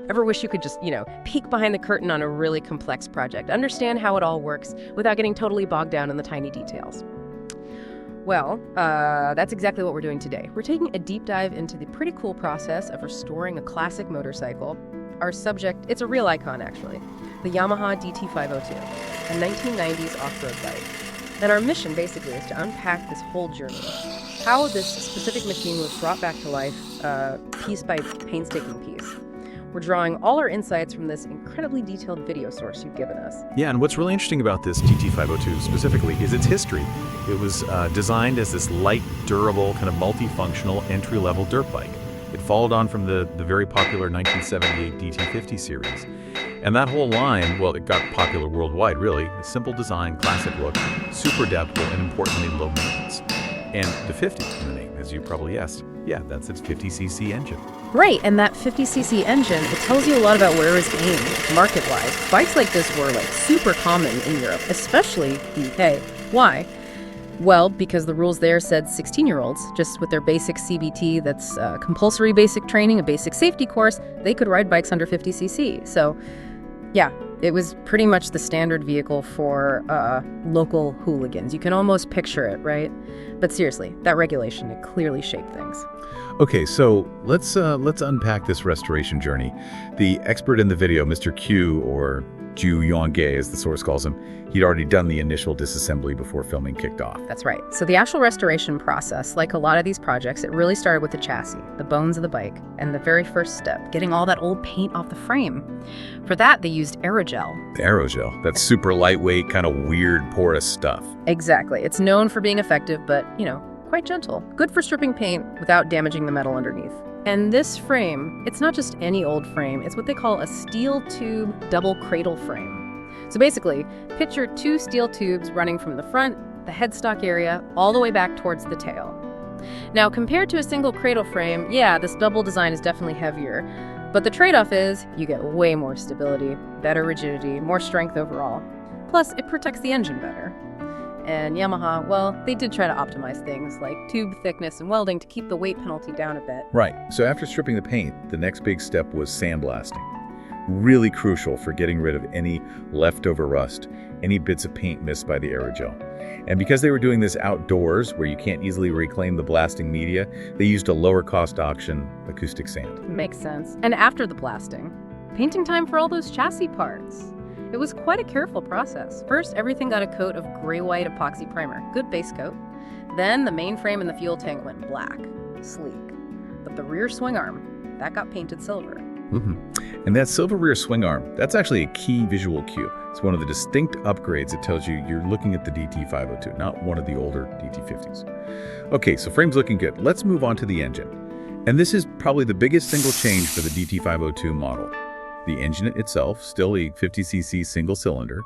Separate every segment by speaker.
Speaker 1: Ever wish you could just, peek behind the curtain on a really complex project, understand how it all works without getting totally bogged down in the tiny details? Well, that's exactly what we're doing today. We're taking a deep dive into the pretty cool process of restoring a classic motorcycle. Our subject, it's a real icon actually, the Yamaha DT502, a 1990s off-road bike. And our mission basically is to unpack this whole journey, how this specific machine was brought back to life, piece by painstaking piece. We're drawing all our insights from this incredibly detailed video source you've given us.
Speaker 2: Yeah, and what's really interesting about this DT502 specifically is its history. It was designed as this light, durable, kind of multifunctional entry-level dirt bike. It followed on from the very popular 1978 DT50 series. And that whole line, well, it got popular worldwide, really. Simple design, classic look, super adaptable, and importantly, low maintenance. And the 50 in the name, as you probably guessed. Yeah, that's its 50cc engine.
Speaker 1: Right, and that 50cc engine, it tells you a lot about where it was aimed, market-wise. Bikes like this were, super common in Europe, especially the UK. Why? Well, because the rules there said 16-year-olds, just with their basic CBT, that's compulsory basic training, a basic safety course, they could ride bikes under 50cc. So, yeah, it was pretty much the standard vehicle for local hooligans. You can almost picture it, right? But seriously, that regulation, it clearly shaped things.
Speaker 3: Okay, so let's unpack this restoration journey. The expert in the video, Mr. Q, or Ju Yongge, as the source calls him, he'd already done the initial disassembly before filming kicked off.
Speaker 1: That's right. So the actual restoration process, like a lot of these projects, it really started with the chassis, the bones of the bike, and the very first step, getting all that old paint off the frame. For that, they used aerogel.
Speaker 3: The aerogel, that's super lightweight, kind of weird, porous stuff.
Speaker 1: Exactly. It's known for being effective, but, quite gentle. Good for stripping paint without damaging the metal underneath. And this frame, it's not just any old frame, it's what they call a steel tube double cradle frame. So basically, picture two steel tubes running from the front, the headstock area, all the way back towards the tail. Now, compared to a single cradle frame, yeah, this double design is definitely heavier, but the trade-off is you get way more stability, better rigidity, more strength overall. Plus, it protects the engine better. And Yamaha, well, they did try to optimize things like tube thickness and welding to keep the weight penalty down a bit.
Speaker 3: Right. So after stripping the paint, the next big step was sandblasting. Really crucial for getting rid of any leftover rust, any bits of paint missed by the aerogel. And because they were doing this outdoors, where you can't easily reclaim the blasting media, they used a lower cost option, acoustic sand.
Speaker 1: Makes sense. And after the blasting, painting time for all those chassis parts. It was quite a careful process. First, everything got a coat of gray-white epoxy primer, good base coat. Then the main frame and the fuel tank went black, sleek. But the rear swing arm, that got painted silver.
Speaker 3: And that silver rear swing arm, that's actually a key visual cue. It's one of the distinct upgrades that tells you you're looking at the DT502, not one of the older DT50s. Okay, so frame's looking good. Let's move on to the engine. And this is probably the biggest single change for the DT502 model. The engine itself, still a 50cc single cylinder,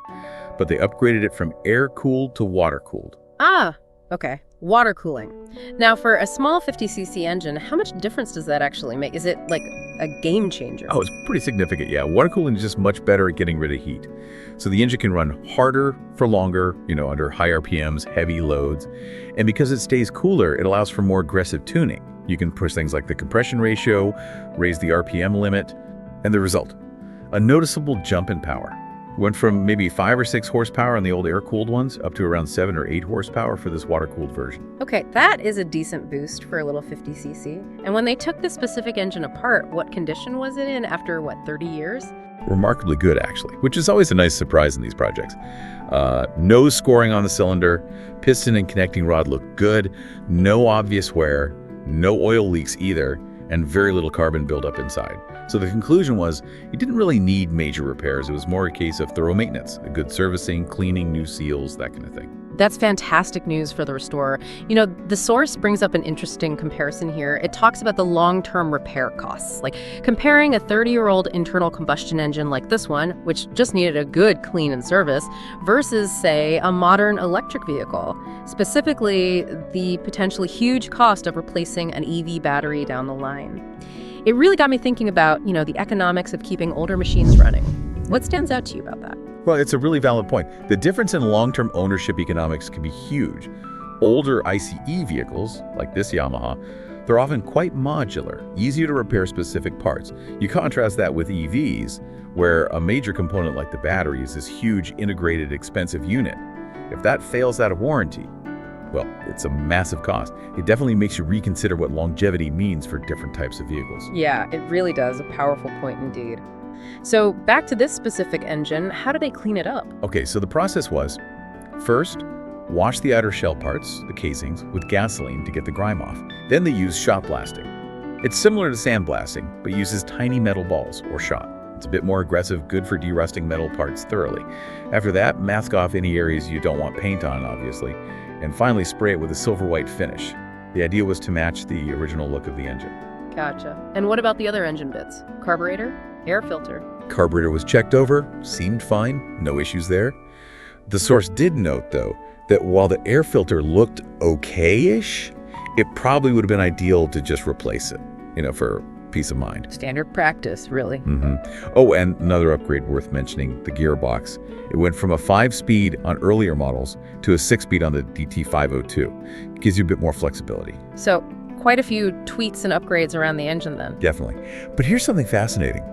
Speaker 3: but they upgraded it from air-cooled to water-cooled.
Speaker 1: Ah, okay. Water cooling. Now, for a small 50cc engine, how much difference does that actually make? Is it like a game changer?
Speaker 3: Oh, it's pretty significant, yeah. Water cooling is just much better at getting rid of heat. So the engine can run harder for longer, under high RPMs, heavy loads. And because it stays cooler, it allows for more aggressive tuning. You can push things like the compression ratio, raise the RPM limit, and the result, a noticeable jump in power. Went from maybe 5 or 6 horsepower on the old air-cooled ones up to around 7 or 8 horsepower for this water-cooled version.
Speaker 1: Okay, that is a decent boost for a little 50cc. And when they took this specific engine apart, what condition was it in after, 30 years?
Speaker 3: Remarkably good, actually, which is always a nice surprise in these projects. No scoring on the cylinder, piston and connecting rod look good, no obvious wear, no oil leaks either, and very little carbon buildup inside. So the conclusion was, you didn't really need major repairs. It was more a case of thorough maintenance, a good servicing, cleaning, new seals, that kind of thing.
Speaker 1: That's fantastic news for the restorer. The source brings up an interesting comparison here. It talks about the long-term repair costs, like comparing a 30-year-old internal combustion engine like this one, which just needed a good clean and service, versus, say, a modern electric vehicle. Specifically, the potentially huge cost of replacing an EV battery down the line. It really got me thinking about, the economics of keeping older machines running. What stands out to you about that?
Speaker 3: Well, it's a really valid point. The difference in long-term ownership economics can be huge. Older ICE vehicles, like this Yamaha, They're often quite modular, easy to repair specific parts. You contrast that with EVs, where a major component like the battery is this huge, integrated, expensive unit. If that fails out of warranty, well, it's a massive cost. It definitely makes you reconsider what longevity means for different types of vehicles.
Speaker 1: Yeah, it really does. A powerful point indeed. So back to this specific engine, how do they clean it up?
Speaker 3: Okay, so the process was, first, wash the outer shell parts, the casings, with gasoline to get the grime off. Then they use shot blasting. It's similar to sandblasting, but uses tiny metal balls, or shot. It's a bit more aggressive, good for derusting metal parts thoroughly. After that, mask off any areas you don't want paint on, obviously, and finally spray it with a silver white finish. The idea was to match the original look of the engine.
Speaker 1: Gotcha. And what about the other engine bits? Carburetor? Air filter?
Speaker 3: Carburetor was checked over, seemed fine, no issues there. The source did note, though, that while the air filter looked okay-ish, it probably would have been ideal to just replace it, for peace of mind.
Speaker 1: Standard practice, really.
Speaker 3: Oh, and another upgrade worth mentioning, the gearbox. It went from a 5-speed on earlier models to a 6-speed on the DT502. It gives you a bit more flexibility.
Speaker 1: So, quite a few tweaks and upgrades around the engine then.
Speaker 3: Definitely. But here's something fascinating.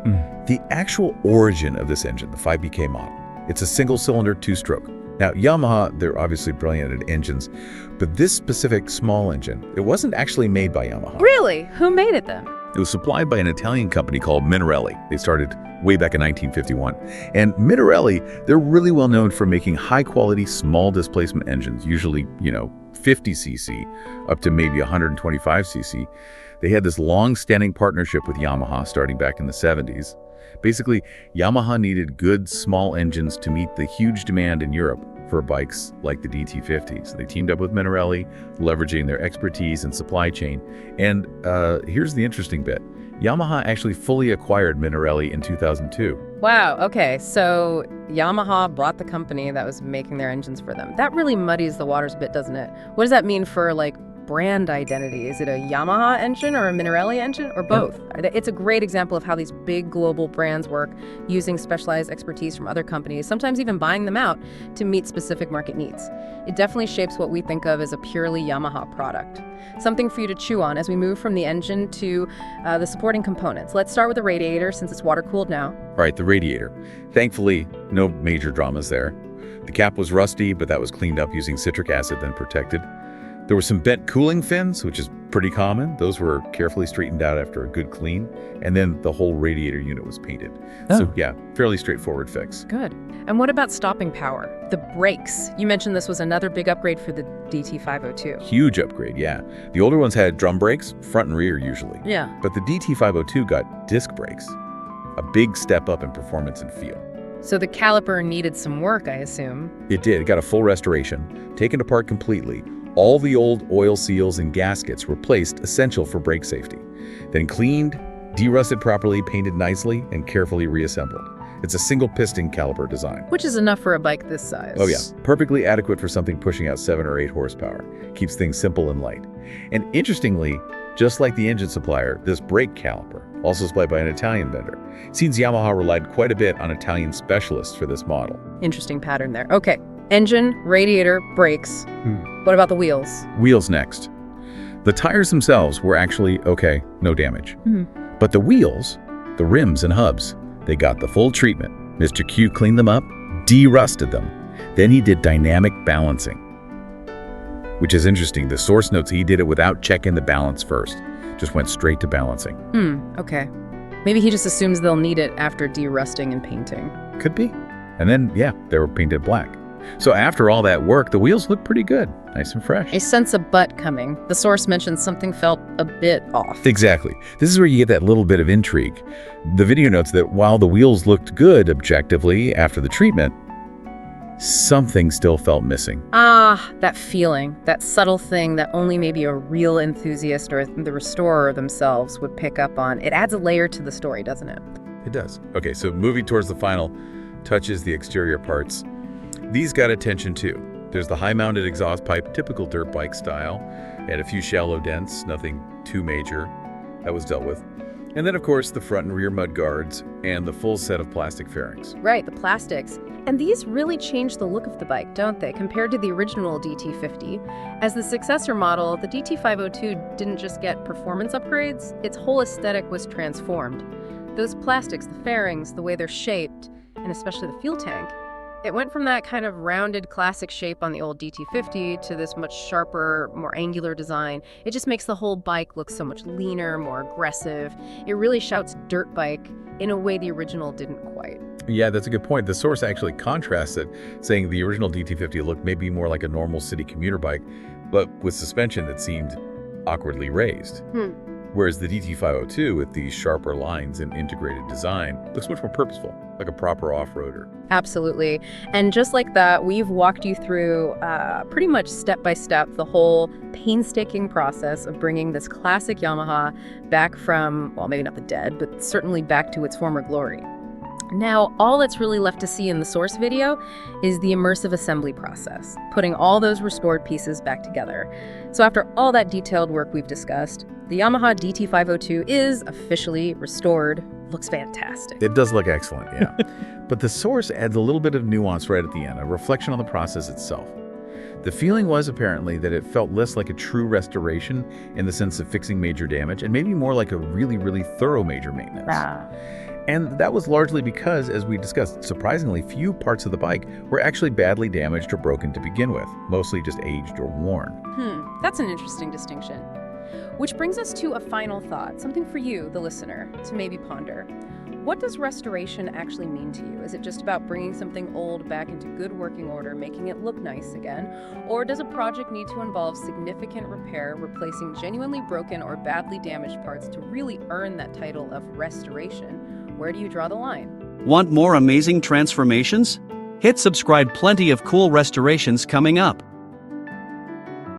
Speaker 3: The actual origin of this engine, the 5BK model, it's a single-cylinder 2-stroke. Now, Yamaha, they're obviously brilliant at engines, but this specific small engine, it wasn't actually made by Yamaha.
Speaker 1: Really? Who made it then?
Speaker 3: It was supplied by an Italian company called Minarelli. They started way back in 1951. And Minarelli, they're really well known for making high-quality, small displacement engines, usually, 50cc up to maybe 125cc. They had this long-standing partnership with Yamaha starting back in the 70s. Basically, Yamaha needed good, small engines to meet the huge demand in Europe for bikes like the DT50. So they teamed up with Minarelli, leveraging their expertise in supply chain. And here's the interesting bit. Yamaha actually fully acquired Minarelli in 2002.
Speaker 1: Wow, okay, so Yamaha bought the company that was making their engines for them. That really muddies the waters a bit, doesn't it? What does that mean for, brand identity? Is it a Yamaha engine or a Minarelli engine or both? It's a great example of how these big global brands work, using specialized expertise from other companies, sometimes even buying them out to meet specific market needs. It definitely shapes what we think of as a purely Yamaha product. Something for you to chew on as we move from the engine to the supporting components. Let's start with the radiator since it's water-cooled now.
Speaker 3: All right, the radiator. Thankfully, no major dramas there. The cap was rusty, but that was cleaned up using citric acid, then protected. There were some bent cooling fins, which is pretty common. Those were carefully straightened out after a good clean. And then the whole radiator unit was painted. So yeah, fairly straightforward fix.
Speaker 1: Good. And what about stopping power? The brakes. You mentioned this was another big upgrade for the DT502.
Speaker 3: Huge upgrade, yeah. The older ones had drum brakes, front and rear usually.
Speaker 1: Yeah.
Speaker 3: But the DT502 got disc brakes. A big step up in performance and feel.
Speaker 1: So the caliper needed some work, I assume.
Speaker 3: It did. It got a full restoration, taken apart completely. All the old oil seals and gaskets replaced, essential for brake safety. Then cleaned, derusted properly, painted nicely, and carefully reassembled. It's a single piston caliper design.
Speaker 1: Which is enough for a bike this size.
Speaker 3: Oh yeah, perfectly adequate for something pushing out 7 or 8 horsepower. Keeps things simple and light. And interestingly, just like the engine supplier, this brake caliper, also supplied by an Italian vendor, seems Yamaha relied quite a bit on Italian specialists for this model.
Speaker 1: Interesting pattern there. Okay, engine, radiator, brakes. What about the wheels?
Speaker 3: Wheels next. The tires themselves were actually okay, no damage. But the wheels, the rims and hubs, they got the full treatment. Mr. Q cleaned them up, de-rusted them. Then he did dynamic balancing, which is interesting. The source notes he did it without checking the balance first. Just went straight to balancing.
Speaker 1: Okay. Maybe he just assumes they'll need it after de-rusting and painting.
Speaker 3: Could be. And then, yeah, they were painted black. So after all that work, the wheels look pretty good, nice and fresh.
Speaker 1: I sense a but coming. The source mentions something felt a bit off.
Speaker 3: Exactly. This is where you get that little bit of intrigue. The video notes that while the wheels looked good objectively after the treatment, something still felt missing.
Speaker 1: That feeling, that subtle thing that only maybe a real enthusiast or the restorer themselves would pick up on. It adds a layer to the story, doesn't it?
Speaker 3: It does. Okay, so moving towards the final touches, the exterior parts. These got attention too. There's the high-mounted exhaust pipe, typical dirt bike style, and a few shallow dents, nothing too major. That was dealt with. And then, of course, the front and rear mud guards and the full set of plastic fairings.
Speaker 1: Right, the plastics. And these really change the look of the bike, don't they, compared to the original DT50? As the successor model, the DT502 didn't just get performance upgrades, its whole aesthetic was transformed. Those plastics, the fairings, the way they're shaped, and especially the fuel tank, it went from that kind of rounded classic shape on the old DT50 to this much sharper, more angular design. It just makes the whole bike look so much leaner, more aggressive. It really shouts dirt bike in a way the original didn't quite.
Speaker 3: Yeah, that's a good point. The source actually contrasts it, saying the original DT50 looked maybe more like a normal city commuter bike, but with suspension that seemed awkwardly raised. Whereas the DT502, with these sharper lines and integrated design, looks much more purposeful, like a proper off-roader.
Speaker 1: Absolutely. And just like that, we've walked you through pretty much step-by-step the whole painstaking process of bringing this classic Yamaha back from, well, maybe not the dead, but certainly back to its former glory. Now, all that's really left to see in the source video is the immersive assembly process, putting all those restored pieces back together. So after all that detailed work we've discussed, the Yamaha DT502 is officially restored. Looks fantastic.
Speaker 3: It does look excellent, yeah. But the source adds a little bit of nuance right at the end, a reflection on the process itself. The feeling was apparently that it felt less like a true restoration in the sense of fixing major damage, and maybe more like a really, really thorough major maintenance. And that was largely because, as we discussed, surprisingly few parts of the bike were actually badly damaged or broken to begin with, mostly just aged or worn.
Speaker 1: That's an interesting distinction. Which brings us to a final thought, something for you, the listener, to maybe ponder. What does restoration actually mean to you? Is it just about bringing something old back into good working order, making it look nice again? Or does a project need to involve significant repair, replacing genuinely broken or badly damaged parts to really earn that title of restoration? Where do you draw the line?
Speaker 4: Want more amazing transformations? Hit subscribe, plenty of cool restorations coming up.